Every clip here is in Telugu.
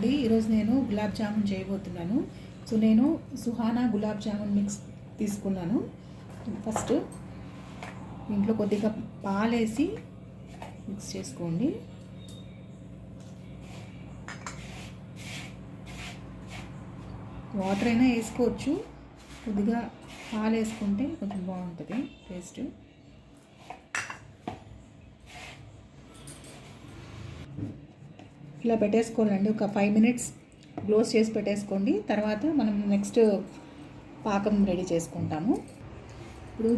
అండి, ఈరోజు నేను గులాబ్ జామున్ చేయబోతున్నాను. సో నేను సుహానా గులాబ్ జామున్ మిక్స్ తీసుకున్నాను. ఫస్ట్ ఇంట్లో కొద్దిగా పాలేసి మిక్స్ చేసుకోండి. వాటర్ అయినా వేసుకోవచ్చు, కొద్దిగా పాలు వేసుకుంటే కొంచెం బాగుంటుంది టేస్ట్. ఇలా పెట్టేసుకోవాలండి, ఒక 5 minutes క్లోజ్ చేసి పెట్టేసుకోండి. తర్వాత మనం నెక్స్ట్ పాకం రెడీ చేసుకుంటాము. ఇప్పుడు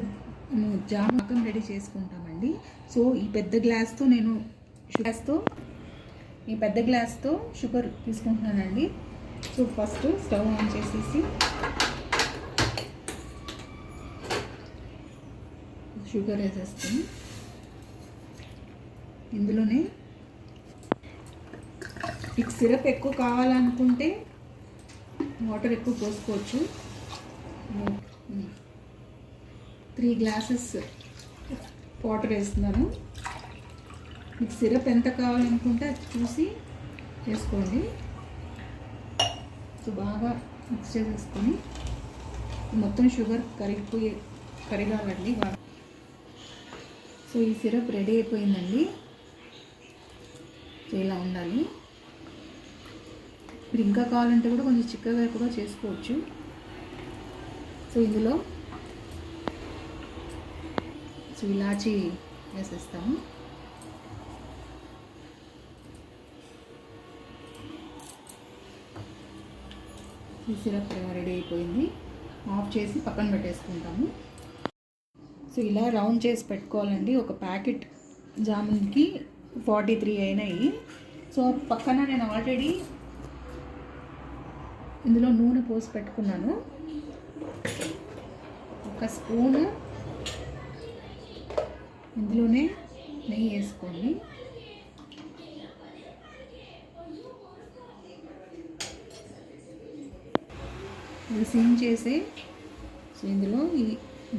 జామ్ పాకం రెడీ చేసుకుంటామండి. సో ఈ పెద్ద గ్లాస్తో నేను షుగర్ తీసుకుంటున్నానండి. సో ఫస్ట్ స్టవ్ ఆన్ చేసేసి షుగర్ వేసేస్తాను. ఇందులోనే మీకు సిరప్ ఎక్కువ కావాలనుకుంటే వాటర్ ఎక్కువ పోసుకోవచ్చు. 3 glasses వాటర్ వేస్తున్నాను. మీకు సిరప్ ఎంత కావాలనుకుంటే అది చూసి వేసుకోండి. సో బాగా మిక్స్ చేసేసుకొని మొత్తం షుగర్ కరిగాలండి బాగా. సో ఈ సిరప్ రెడీ అయిపోయిందండి. సో ఇలా ఉండాలి. మీరు ఇంకా కావాలంటే కూడా కొంచెం చిక్కగా కూడా చేసుకోవచ్చు. సో ఇందులో ఇలాచీ వేసేస్తాము. ఈ సిరప్ రెడీ అయిపోయింది. ఆఫ్ చేసి పక్కన పెట్టేసుకుంటాము. సో ఇలా రౌండ్ చేసి పెట్టుకోవాలండి. ఒక ప్యాకెట్ జామున్కి 43 అయినాయి. సో పక్కన నేను ఆల్రెడీ ఇందులో నూనె పోసి పెట్టుకున్నాను. 1 స్పూను ఇందులోనే నెయ్యి వేసుకోండి. ఇది సిమ్ చేసి సో ఇందులో ఈ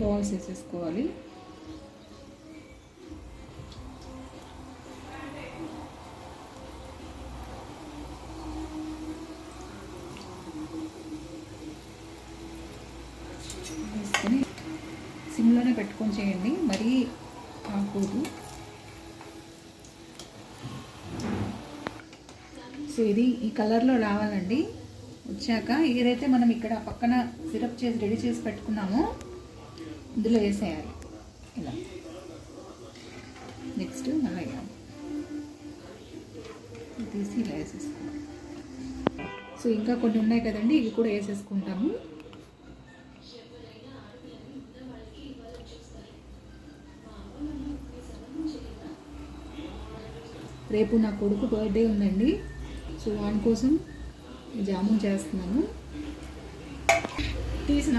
బాల్స్ వేసేసుకోవాలి. వేసుకొని సిమ్లోనే పెట్టుకొని చేయండి, మరీ ఆకూడదు. సో ఇది ఈ కలర్లో రావాలండి. వచ్చాక ఏదైతే మనం ఇక్కడ పక్కన సిరప్ చేసి రెడీ చేసి పెట్టుకున్నామో ఇందులో వేసేయాలి. ఇలా నెక్స్ట్ మళ్ళీ తీసి ఇలా వేసేసుకోవాలి. సో ఇంకా కొన్ని ఉన్నాయి కదండి, ఇవి కూడా వేసేసుకుంటాము. రేపు నా కొడుకు బర్త్డే ఉందండి. సో వాని కోసం జామున్ చేస్తున్నాను. తీసిన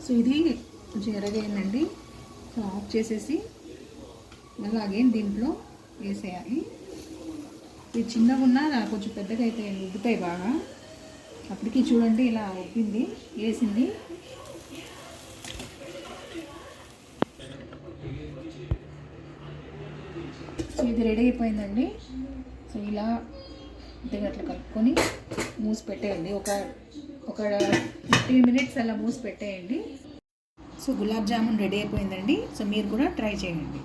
సో ఇది కొంచెం ఎరగైందండి. సో ఆఫ్ చేసేసి మళ్ళీ అగైన్ దీంట్లో వేసేయాలి. ఇది చిన్నగా ఉన్నా కొంచెం పెద్దగా అయితే ఉబ్బుతాయి బాగా. అప్పటికి చూడండి ఇలా ఉబ్బింది, వేసింది. సో ఇది రెడీ అయిపోయిందండి. సో ఇలా అట్లా కలుపుకొని మూసి పెట్టేయండి. ఒక 15 minutes అలా మూసి పెట్టేయండి. సో గులాబ్ జామున్ రెడీ అయిపోయిందండి. సో మీరు కూడా ట్రై చేయండి.